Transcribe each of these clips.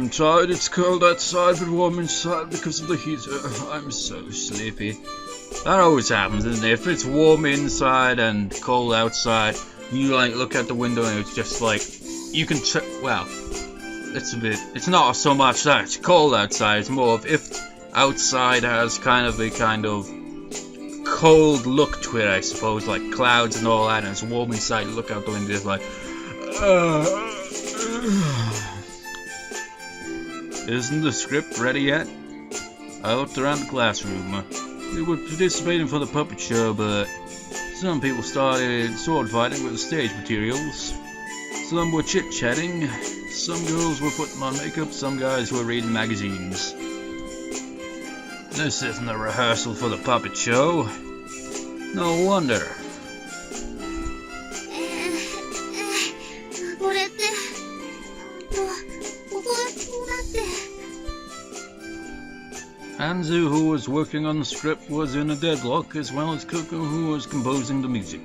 I'm tired, it's cold outside but warm inside because of the heater. I'm so sleepy. That always happens, isn't it? If it's warm inside and cold outside, you like look out the window and it's just like, you can well, it's not so much that it's cold outside, it's more of if outside has kind of a cold look to it, I suppose, like clouds and all that, and it's warm inside, you look out the window, it's like, Isn't the script ready yet? I looked around the classroom. We were participating for the puppet show, but some people started sword fighting with the stage materials. Some were chit-chatting. Some girls were putting on makeup. Some guys were reading magazines. This isn't a rehearsal for the puppet show. No wonder. Anzu, who was working on the script, was in a deadlock, as well as Koko, who was composing the music.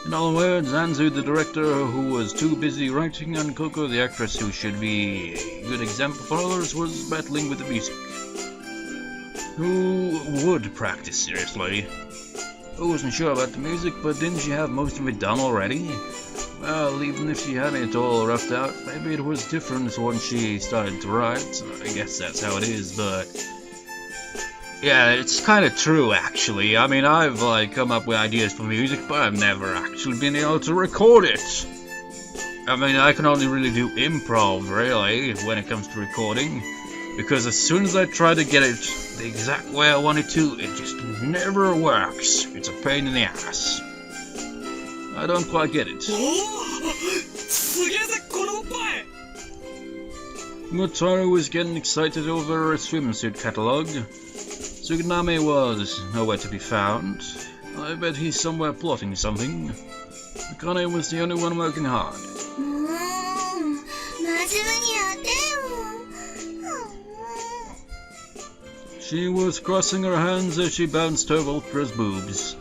In other words, Anzu, the director, who was too busy writing, and Koko, the actress, who should be a good example for others, was battling with the music. Who would practice seriously? I wasn't sure about the music, but didn't she have most of it done already? Well, even if she had it all roughed out, maybe it was different once she started to write. I guess that's how it is, but... yeah, it's kind of true, actually. I mean, I've, come up with ideas for music, but I've never actually been able to record it. I mean, I can only really do improv, really, when it comes to recording. Because as soon as I try to get it the exact way I want it to, it just never works. It's a pain in the ass. I don't quite get it. Motaro was getting excited over a swimsuit catalog. Tsuguname was nowhere to be found. I bet he's somewhere plotting something. Akane was the only one working hard. She was crossing her hands as she bounced her Voltra's boobs.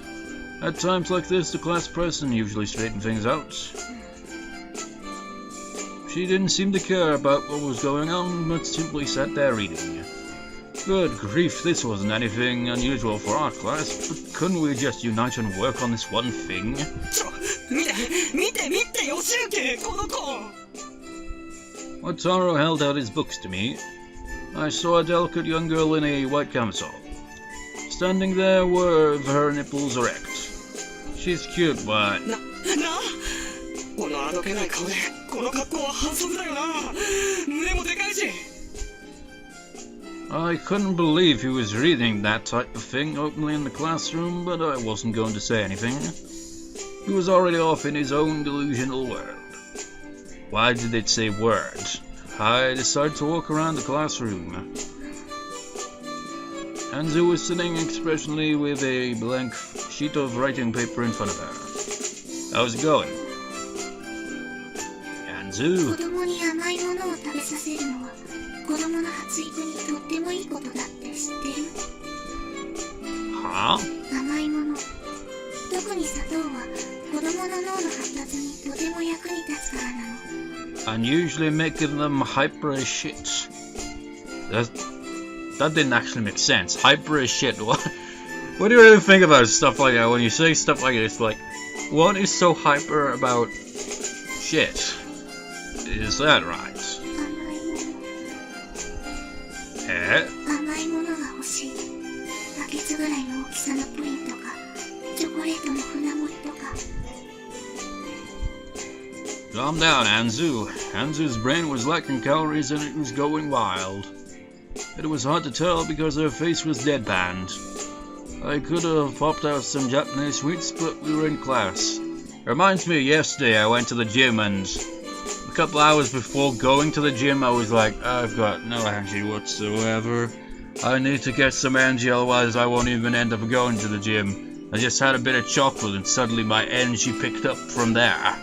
At times like this, the class president usually straightened things out. She didn't seem to care about what was going on, but simply sat there reading. Good grief, this wasn't anything unusual for our class, but couldn't we just unite and work on this one thing? Wataru held out his books to me. I saw a delicate young girl in a white camisole. Standing there with her nipples erect. She's cute, but... I couldn't believe he was reading that type of thing openly in the classroom, but I wasn't going to say anything. He was already off in his own delusional world. Why did it say word? I decided to walk around the classroom. Anzu was sitting expressionlessly with a blank sheet of writing paper in front of her. How's it going? Anzu? Huh? And usually making them hyper as shit. That didn't actually make sense. Hyper as shit. What do you really think about stuff like that? When you say stuff like this, like, what is so hyper about shit? Is that right? Eh? Calm down, Anzu. Anzu's brain was lacking calories and it was going wild. It was hard to tell because her face was deadpanned. I could have popped out some Japanese sweets, but we were in class. Reminds me of yesterday I went to the gym and a couple hours before going to the gym I was like, I've got no energy whatsoever. I need to get some energy, otherwise I won't even end up going to the gym. I just had a bit of chocolate and suddenly my energy picked up from there.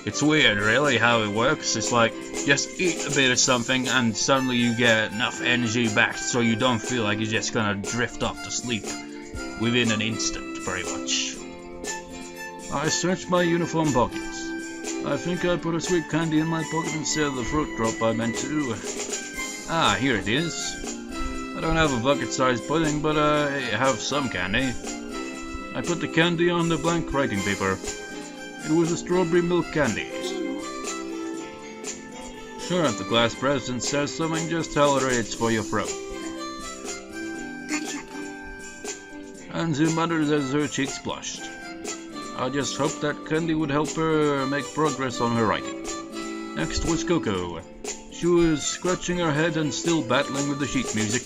It's weird, really, how it works. It's like, just eat a bit of something and suddenly you get enough energy back so you don't feel like you're just gonna drift off to sleep within an instant, pretty much. I searched my uniform pockets. I think I put a sweet candy in my pocket instead of the fruit drop I meant to. Ah, here it is. I don't have a bucket-sized pudding, but I have some candy. I put the candy on the blank writing paper. It was a strawberry milk candy. Sure, if the class president says something, just tell her it's for your throat. Anzu muttered as her cheeks blushed. I just hoped that candy would help her make progress on her writing. Next was Koko. She was scratching her head and still battling with the sheet music.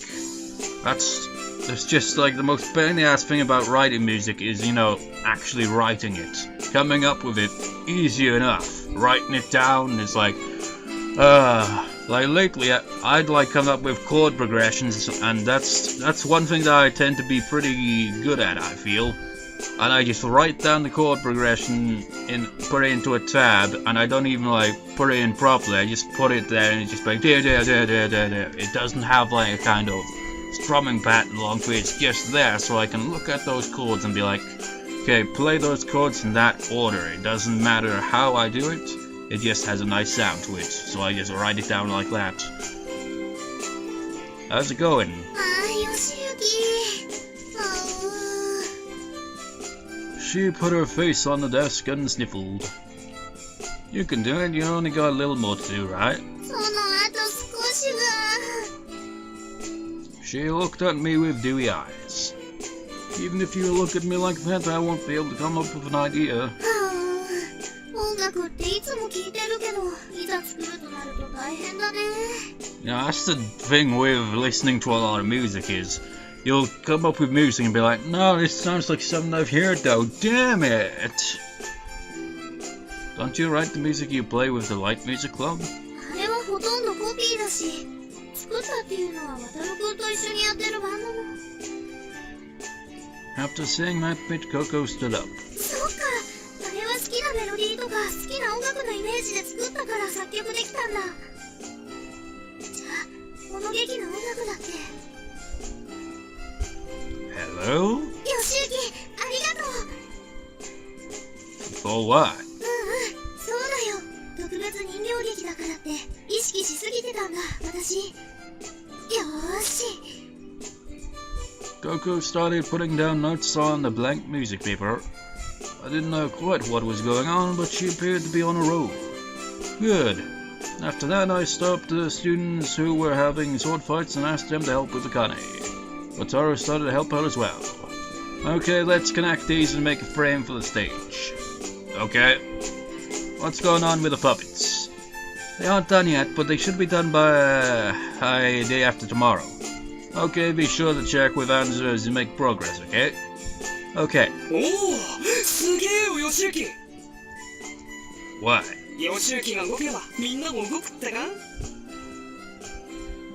That's just like the most pain-in-the-ass thing about writing music is, actually writing it. Coming up with it, easy enough. Writing it down is like lately I'd come up with chord progressions, and that's one thing that I tend to be pretty good at, I feel. And I just write down the chord progression put it into a tab, and I don't even put it in properly. I just put it there, and it's just like there. It doesn't have a kind of strumming pattern along to it. It's just there, so I can look at those chords and be like, okay, play those chords in that order. It doesn't matter how I do it. It just has a nice sound to it, so I just write it down like that. How's it going? She put her face on the desk and sniffled. You can do it, you only got a little more to do, right? She looked at me with dewy eyes. Even if you look at me like that, I won't be able to come up with an idea. Yeah, that's the thing with listening to a lot of music is, you'll come up with music and be like, no, this sounds like something I've heard though, damn it! Don't you write the music you play with the Light Music Club? After saying that bit, Koko stood up. Hello? For what? Koko started putting down notes on the blank music paper. I didn't know quite what was going on, but she appeared to be on a roll. Good. After that, I stopped the students who were having sword fights and asked them to help with the kane. Wataru started to help out as well. Okay, let's connect these and make a frame for the stage. Okay. What's going on with the puppets? They aren't done yet, but they should be done by day after tomorrow. Okay, be sure to check with Anzu as you make progress, okay? Okay. Oh, What?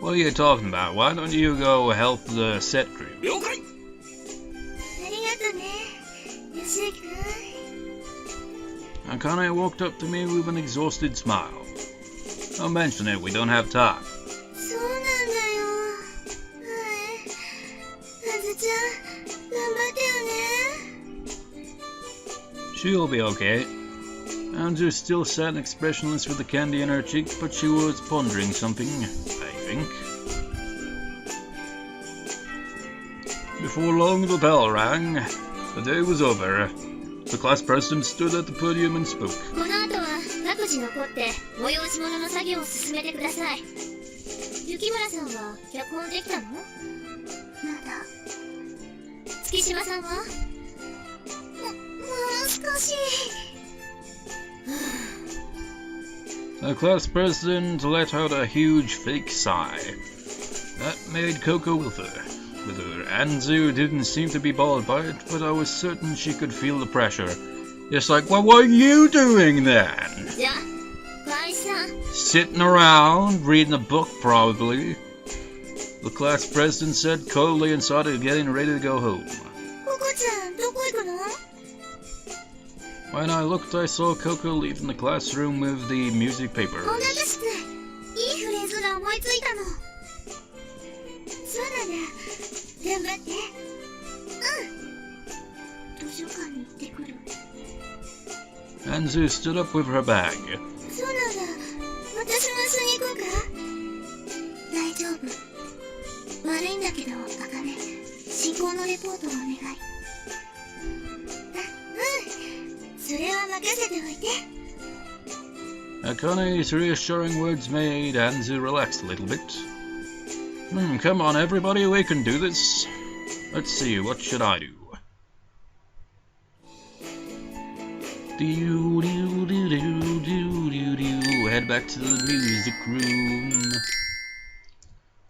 What are you talking about? Why don't you go help the set group? Akane walked up to me with an exhausted smile. Don't mention it, we don't have time. She'll be okay. Anzu still sat expressionless with the candy in her cheek, but she was pondering something, I think. Before long the bell rang. The day was over. The class president stood at the podium and spoke. The class president let out a huge fake sigh. That made Koko wither. Anzu didn't seem to be bothered by it, but I was certain she could feel the pressure. Just like, well, what are you doing then? Sitting around, reading a book probably. The class president said coldly and started getting ready to go home. When I looked, I saw Koko leaving the classroom with the music papers. Anzu stood up with her bag. そうなんだ。私も一緒に行こうか。大丈夫。悪いんだけど、茜。進行のレポートをお願い。それは任せておいて。Akane's reassuring words made Anzu relax a little bit. Come on everybody, we can do this. Let's see, what should I do? Head back to the music room.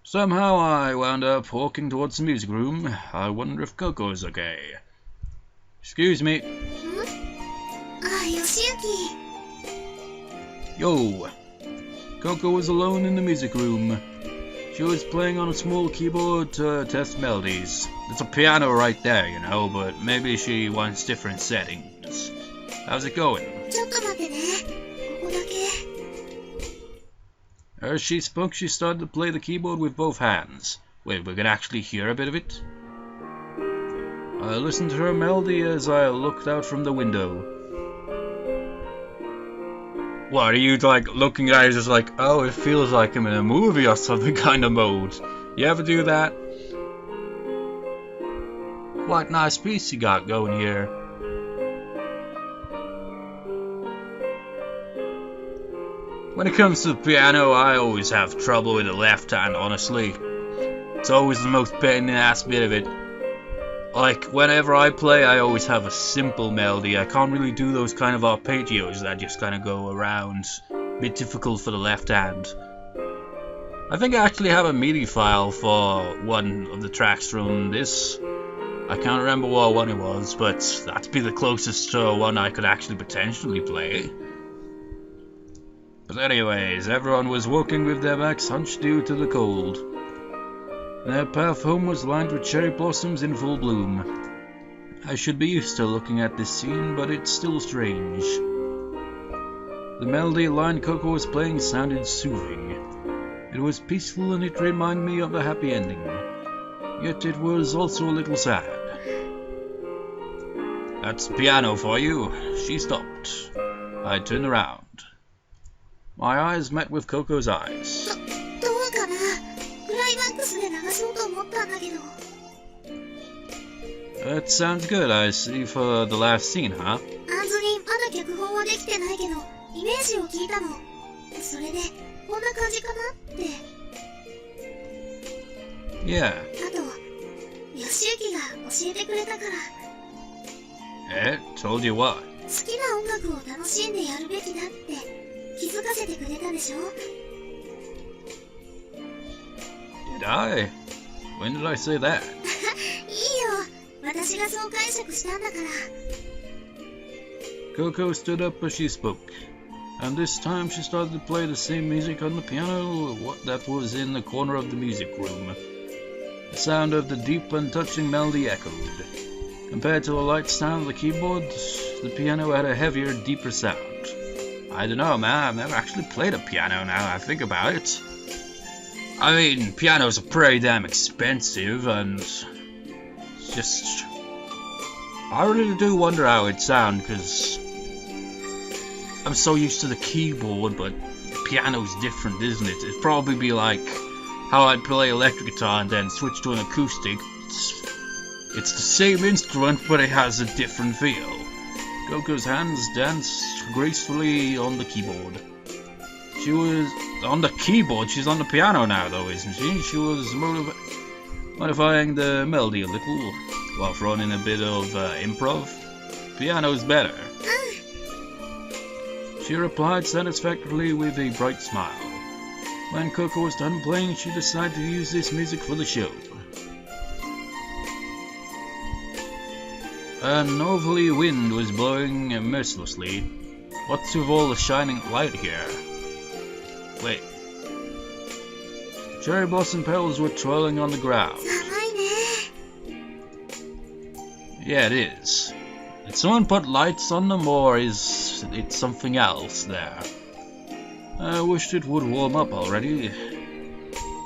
Somehow I wound up walking towards the music room. I wonder if Koko's okay. Excuse me. Yoshiyuki. Yo. Koko was alone in the music room. She was playing on a small keyboard to test melodies. There's a piano right there, you know, but maybe she wants different settings. How's it going? ちょっと待ってね。ここだけ。 As she spoke, she started to play the keyboard with both hands. Wait, we can actually hear a bit of it? I listened to her melody as I looked out from the window. What, are you like looking at it just like, oh, it feels like I'm in a movie or something kind of mode? You ever do that? Quite nice piece you got going here. When it comes to the piano, I always have trouble with the left hand, honestly. It's always the most pain in the ass bit of it. Like, whenever I play, I always have a simple melody. I can't really do those kind of arpeggios that just kind of go around. A bit difficult for the left hand. I think I actually have a MIDI file for one of the tracks from this. I can't remember what one it was, but that'd be the closest to one I could actually potentially play. But anyways, everyone was walking with their backs hunched due to the cold. Their path home was lined with cherry blossoms in full bloom. I should be used to looking at this scene, but it's still strange. The melody line Koko was playing sounded soothing. It was peaceful and it reminded me of a happy ending. Yet it was also a little sad. That's the piano for you. She stopped. I turned around. My eyes met with Koko's eyes. どうかな。クライマックスで流そうと思ったんだけど。 That sounds good, I see, for the last scene, huh? アンズにまだ脚本はできてないけど、イメージを聞いたの。それで、こんな感じかなって。 Yeah. あと、ヨシユキが教えてくれたから。 Told you what? 好きな音楽を楽しんでやるべきだって気づかせてくれたでしょ。 Did I? When did I say that? いいよ。私がそう解釈したんだから。 Koko stood up as she spoke, and this time she started to play the same music on the piano that was in the corner of the music room. The sound of the deep and touching melody echoed. Compared to the light sound of the keyboard, the piano had a heavier, deeper sound. I don't know, man, I've never actually played a piano now I think about it. I mean, pianos are pretty damn expensive, and it's just... I really do wonder how it'd sound, because I'm so used to the keyboard, but the piano's different, isn't it? It'd probably be like how I'd play electric guitar and then switch to an acoustic. It's the same instrument, but it has a different feel. Koko's hands danced gracefully on the keyboard. She was on the keyboard. She's on the piano now, though, isn't she? She was modifying the melody a little while throwing in a bit of improv. Piano's better. She replied satisfactorily with a bright smile. When Koko was done playing, she decided to use this music for the show. A northerly wind was blowing mercilessly. What's with all the shining light here? Wait. Cherry blossom petals were twirling on the ground. Yeah, it is. Did someone put lights on them, or is it something else there? I wished it would warm up already.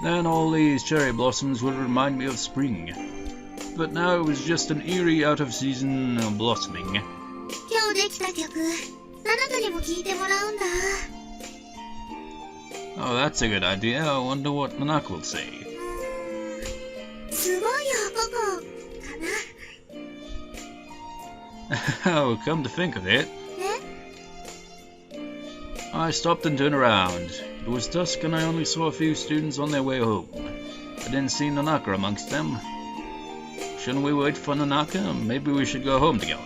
Then all these cherry blossoms would remind me of spring. But now it was just an eerie out-of-season blossoming. 今日できた曲、ナナカにも聞いてもらうんだ。Oh, that's a good idea. I wonder what Nanaka will say. すごいよ、ココ。かな。 Oh, come to think of it, え I stopped and turned around. It was dusk and I only saw a few students on their way home. I didn't see Nanaka amongst them. Shouldn't we wait for Nanaka? Maybe we should go home together.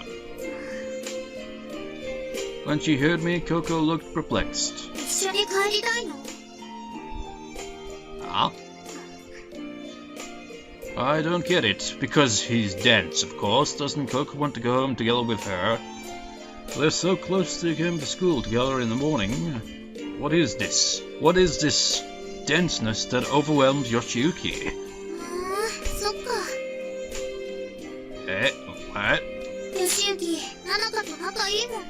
When she heard me, Koko looked perplexed. 一緒に帰りたいの？ Huh? I don't get it. Because he's dense, of course. Doesn't Koko want to go home together with her? They're so close to come to school together in the morning. What is this? What is this denseness that overwhelms Yoshiyuki? そっか。What? ヨシユキ、ナナカと仲いいもんね。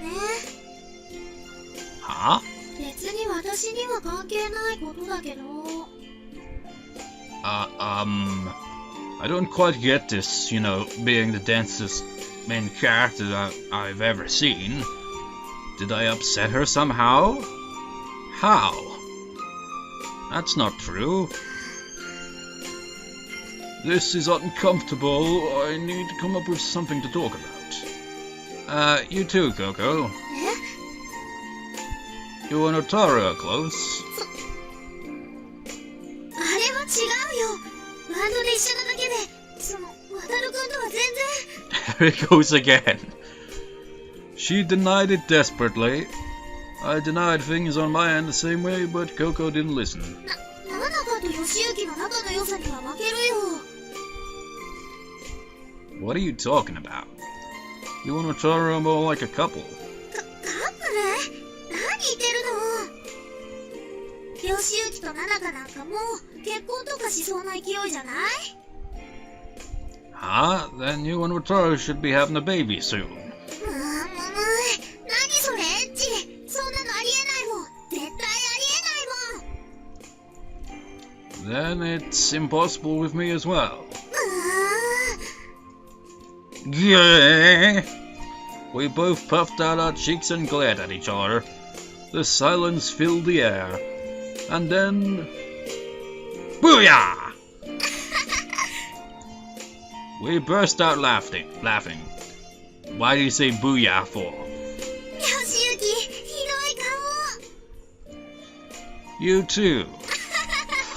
Huh? 別に私には関係ないことだけど。I don't quite get this, you know, being the densest main character I've ever seen. Did I upset her somehow? How? That's not true. This is uncomfortable. I need to come up with something to talk about. You too, Koko. え？ You and Otaru are close. あれは違うよ。バンドで一緒なだけで、その、渡るくんとは全然。 There it goes again. She denied it desperately. I denied things on my end the same way, but Koko didn't listen. ナナカとヨシユキの仲の良さには負けるよ。 What are you talking about? You and Otaru are more like a couple. カップル？何言ってるの？ヨシユキとナナカなんかもう結婚とかしそうな勢いじゃない？ Huh? Then you and Otaru should be having a baby soon. 何それエッチ。そんなのありえないもん。絶対ありえないもん。 Then it's impossible with me as well. Yeah. We both puffed out our cheeks and glared at each other. The silence filled the air. And then... Booyah! We burst out laughing. Why do you say booyah for? ヨシユキ、ひどい顔。 You too.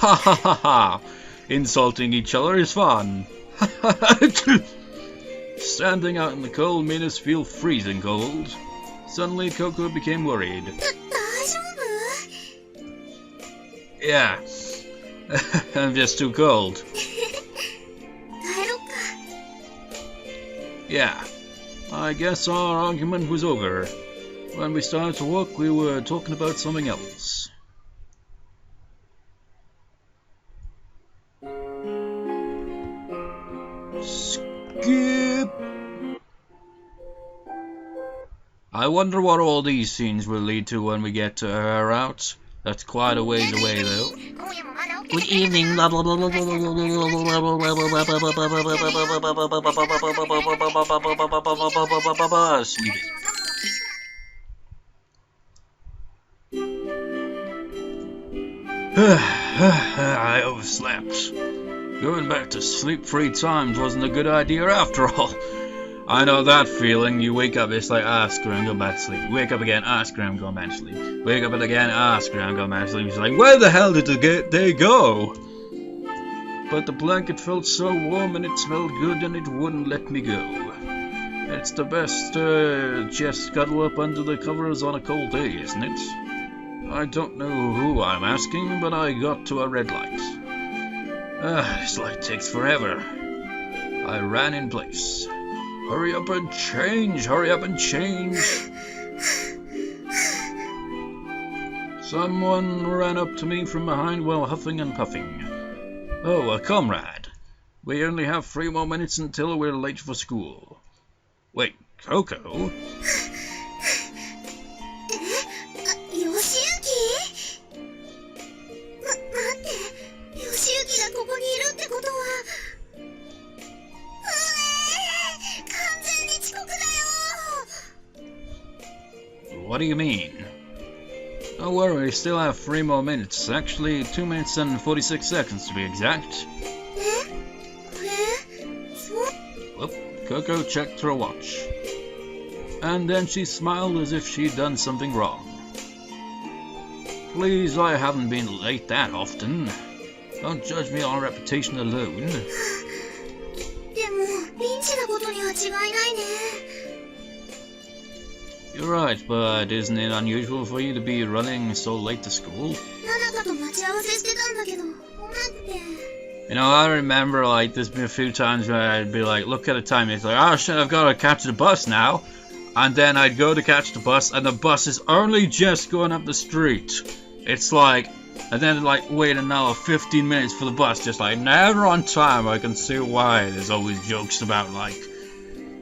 Ha ha ha ha. Insulting each other is fun. Standing out in the cold made us feel freezing cold. Suddenly Koko became worried. 大丈夫？ Yeah. I'm just too cold. 帰ろっか。 Yeah. I guess our argument was over. When we started to walk, we were talking about something else. Skip! I wonder what all these scenes will lead to when we get her out. That's quite a ways away, though. Good evening. Sleep it. I overslept. Going back to sleep 3 times wasn't a good idea after all. I know that feeling. You wake up, it's like, screw it, I'm going back to sleep. Wake up again, screw it, I'm going back to sleep. Wake up again, screw it, I'm going back to sleep. It's like, where the hell did they go? But the blanket felt so warm and it smelled good and it wouldn't let me go. It's the best just scuttle up under the covers on a cold day, isn't it? I don't know who I'm asking, but I got to a red light. This light takes forever. I ran in place. Hurry up and change! Hurry up and change! Someone ran up to me from behind while huffing and puffing. Oh, a comrade. We only have 3 more minutes until we're late for school. Wait, Koko? ヨシユキ？待って、ヨシユキがここにいるってことは。完全に遅刻だよ。What do you mean? Don't worry, we still have 3 more minutes. Actually, 2 minutes and 46 seconds to be exact. Well, Koko checked her watch. And then she smiled as if she'd done something wrong. Please, I haven't been late that often. Don't judge me on reputation alone. You're right, but isn't it unusual for you to be running so late to school? You know, I remember like there's been a few times where I'd be like, look at the time, it's like, oh shit, I've got to catch the bus now. And then I'd go to catch the bus and the bus is only just going up the street. It's like, and then like wait another 15 minutes for the bus, just like never on time. I can see why there's always jokes about like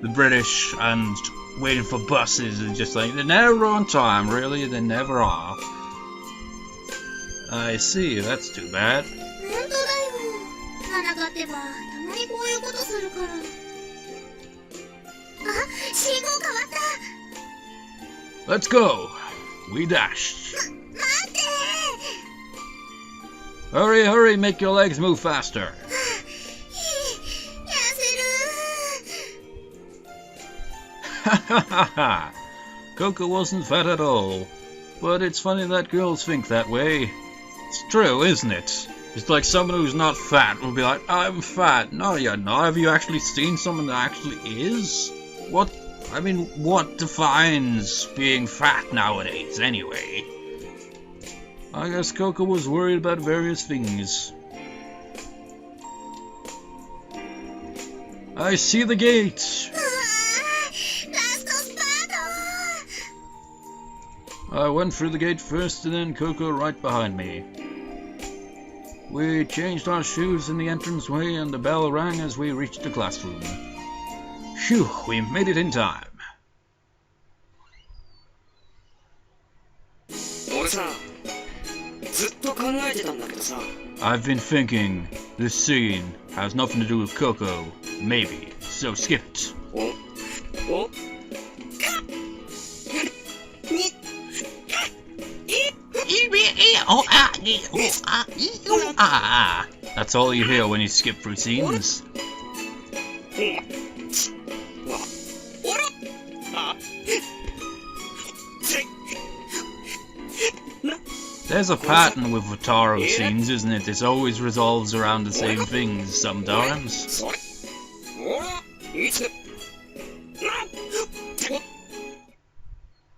the British and waiting for buses and just like they're never on time, really, they never are. I see, that's too bad. Let's go! We dashed. Hurry, hurry, make your legs move faster. Hahaha. Koko wasn't fat at all. But it's funny that girls think that way. It's true, isn't it? It's like someone who's not fat will be like, I'm fat. No, you're not. Have you actually seen someone that actually is? What? I mean, what defines being fat nowadays, anyway? I guess Koko was worried about various things. I see the gate! I went through the gate first and then Koko right behind me. We changed our shoes in the entranceway and the bell rang as we reached the classroom. Phew, we made it in time. I've been thinking, this scene has nothing to do with Koko, maybe, so skip it. That's all you hear when you skip through scenes. There's a pattern with Wataru scenes, isn't it? It always revolves around the same things sometimes.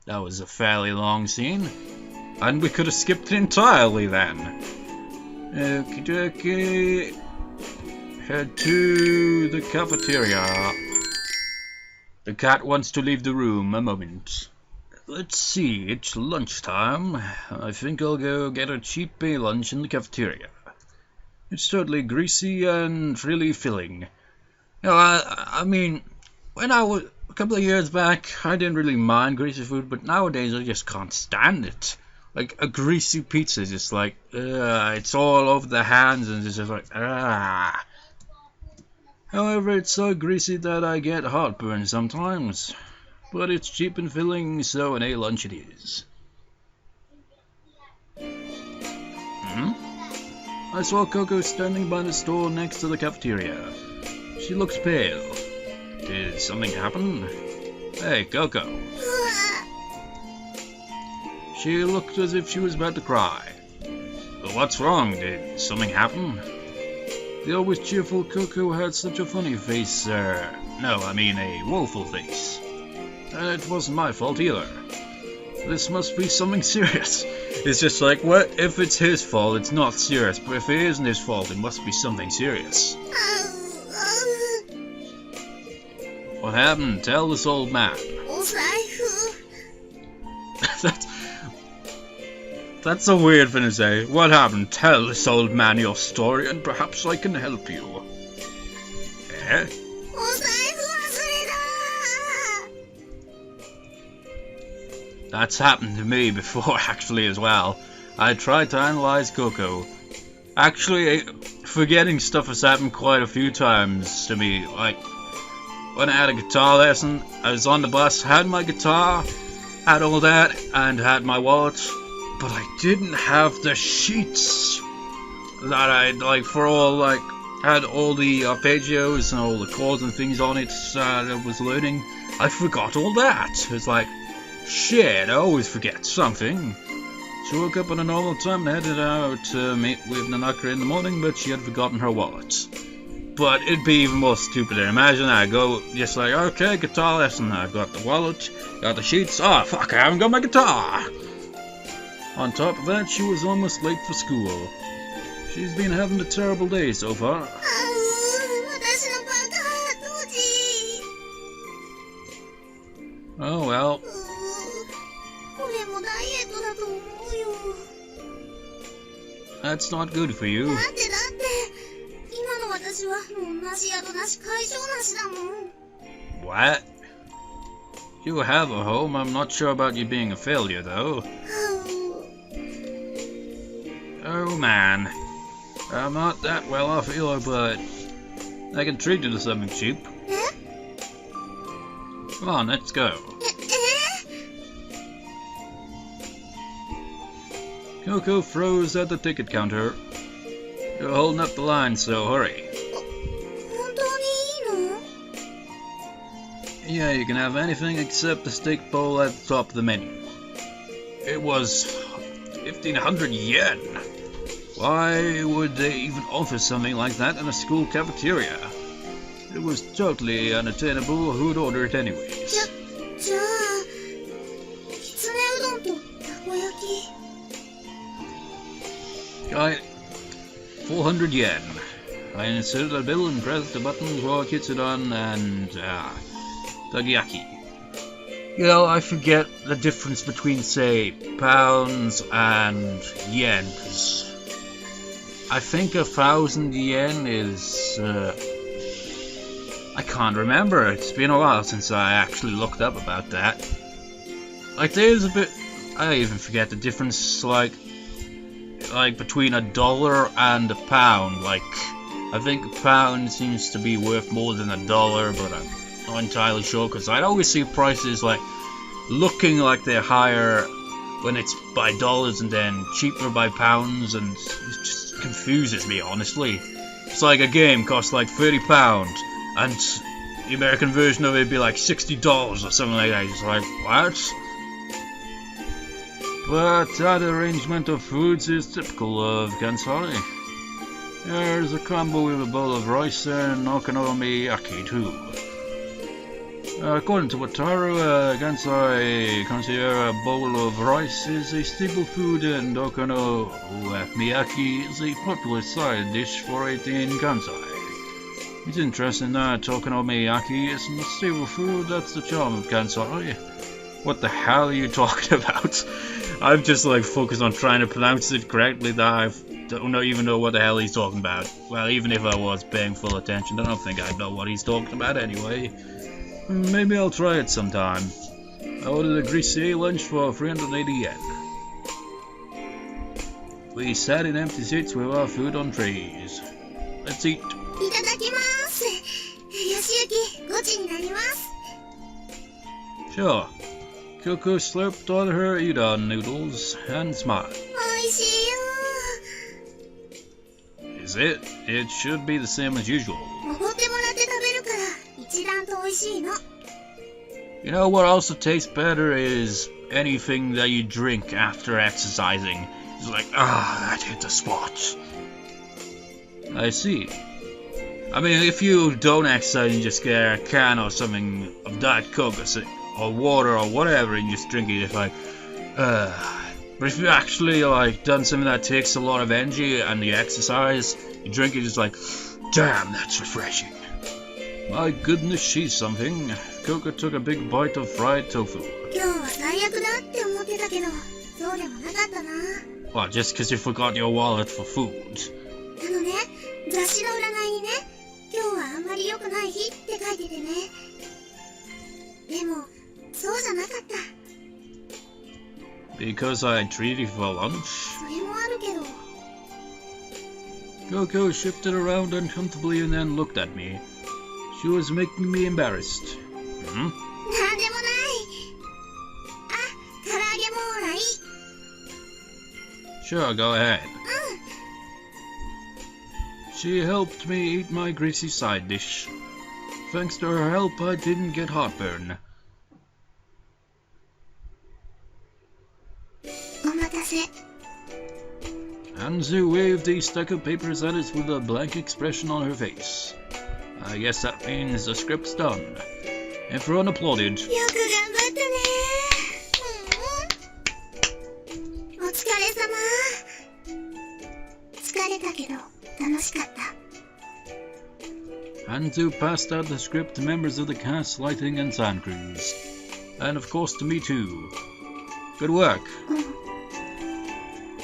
That was a fairly long scene, and we could have skipped it entirely then. Okie dokie. Head to the cafeteria. The cat wants to leave the room a moment. Let's see, it's lunchtime. I think I'll go get a cheap bay lunch in the cafeteria. It's totally greasy and really filling. You know, I mean, when I was a couple of years back, I didn't really mind greasy food, but nowadays I just can't stand it. Like a greasy pizza is just like, it's all over the hands and it's just like, ah. However, it's so greasy that I get heartburn sometimes. But it's cheap and filling, so an A lunch it is. I saw Koko standing by the store next to the cafeteria. She looked pale. Did something happen? Hey, Koko. She looked as if she was about to cry. But what's wrong? Did something happen? The always cheerful Koko had such a funny face, no, I mean a woeful face. And it wasn't my fault either. This must be something serious. It's just like, what if it's his fault? It's not serious, but if it isn't his fault, it must be something serious. What happened? Tell this old man. That's a weird thing to say. What happened? Tell this old man your story and perhaps I can help you. Eh? That's happened to me before actually as well. I tried to analyze Koko. Actually, forgetting stuff has happened quite a few times to me. Like, when I had a guitar lesson, I was on the bus, had my guitar, had all that and had my wallet, but I didn't have the sheets that I'd like for all like had all the arpeggios and all the chords and things on it that I was learning. I forgot all that. It's like, shit, I always forget something. She woke up at a normal time and headed out to meet with Nanaka in the morning, but she had forgotten her wallet. But it'd be even more stupider. Imagine I go just like, okay, guitar lesson. I've got the wallet, got the sheets. Oh, fuck, I haven't got my guitar. On top of that, she was almost late for school. She's been having a terrible day so far. Oh well. That's not good for you. What? You have a home. I'm not sure about you being a failure, though. Oh man. I'm not that well off either, but I can treat you to something cheap. Come on, let's go. Koko froze at the ticket counter. You're holding up the line, so hurry. Yeah, you can have anything except the steak bowl at the top of the menu. It was 1,500 yen. Why would they even offer something like that in a school cafeteria? It was totally unattainable. Who'd order it anyways? Guy, 400 yen. I inserted a bill and pressed the button for Kitsudan and Takoyaki. You know, I forget the difference between, say, pounds and yens. I think 1,000 yen is, I can't remember. It's been a while since I actually looked up about that. Like, there's a bit, I even forget the difference, like between $1 and a pound. Like, I think a pound seems to be worth more than $1, but I'm not entirely sure, because I'd always see prices like looking like they're higher when it's by dollars and then cheaper by pounds, and it just confuses me, honestly. It's like a game costs like £30 and the American version of it would be like $60 or something like that. It's like, what? But that arrangement of foods is typical of Kansai. There's a combo with a bowl of rice and okonomiyaki too. According to Wataru, Kansai consider a bowl of rice is a staple food, and okonomiyaki is a popular side dish for it in Kansai. It's interesting that okonomiyaki isn't a staple food. That's the charm of Kansai. What the hell are you talking about? I'm just like focused on trying to pronounce it correctly that I don't even know what the hell he's talking about. Well, even if I was paying full attention, I don't think I'd know what he's talking about anyway. Maybe I'll try it sometime. I ordered a greasy lunch for 380 yen. We sat in empty seats with our food on trays. Let's eat. Sure. Koko slurped on her udon noodles and smiled. Is it? It should be the same as usual. You know what also tastes better is anything that you drink after exercising. It's like, that hit the spot. I see. I mean, if you don't exercise and just get a can or something of Diet Coke or water or whatever and just drink it, it's like, But if you actually like done something that takes a lot of energy and you exercise, you drink it, it's like, damn, that's refreshing. My goodness, she's something. Koko took a big bite of fried tofu. What, just because you forgot your wallet for food? Because I treated you for lunch? Koko shifted around uncomfortably and then looked at me. She was making me embarrassed. Sure, go ahead. She helped me eat my greasy side dish. Thanks to her help, I didn't get heartburn. お待たせ。 Anzu waved a stack of papers at us with a blank expression on her face. I guess that means the script's done. Everyone applauded. よく頑張ったね。お疲れ様。疲れたけど楽しかった。 Anzu passed out the script to members of the cast, lighting, and sound crews. And of course to me too. Good work.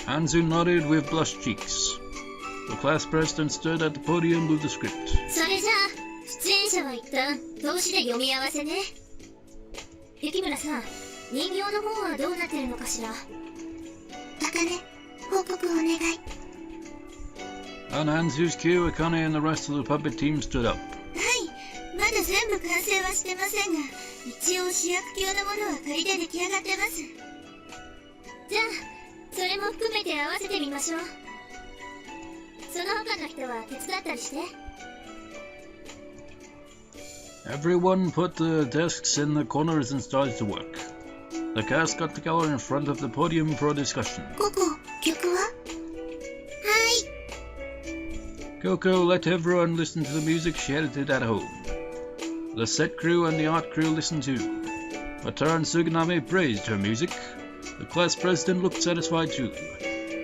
Anzu nodded with blushed cheeks. The class president stood at the podium with the script. それじゃあ出演者は一旦動詞で読み合わせね。雪村さん、人形の方はどうなってるのかしら。茜、報告お願い。 On Anzu's cue, Akane and the rest of the puppet team stood up. はい、まだ全部完成はしてませんが、一応主役級のものは仮で出来上がってます。じゃあ、それも含めて合わせてみましょう。その他の人は手伝ったりして。 Everyone put the desks in the corners and started to work. The cast got together in front of the podium for a discussion. ココ、曲は？はい。 Koko let everyone listen to the music she edited at home. The set crew and the art crew listened too. Wataru and Suganami praised her music. The class president looked satisfied too.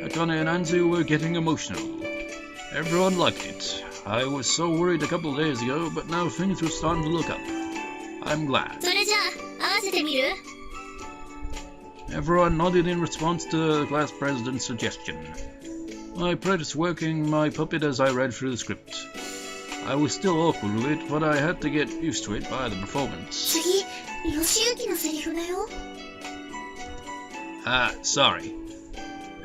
Akane and Anzu were getting emotional. Everyone liked it. I was so worried a couple of days ago, but now things were starting to look up. I'm glad. それじゃあ合わせてみる？ Everyone nodded in response to the class president's suggestion. I practiced working my puppet as I read through the script. I was still awkward with it, but I had to get used to it by the performance. 次、吉行のセリフだよ。 Sorry.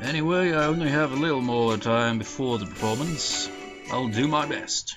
Anyway, I only have a little more time before the performance. I'll do my best.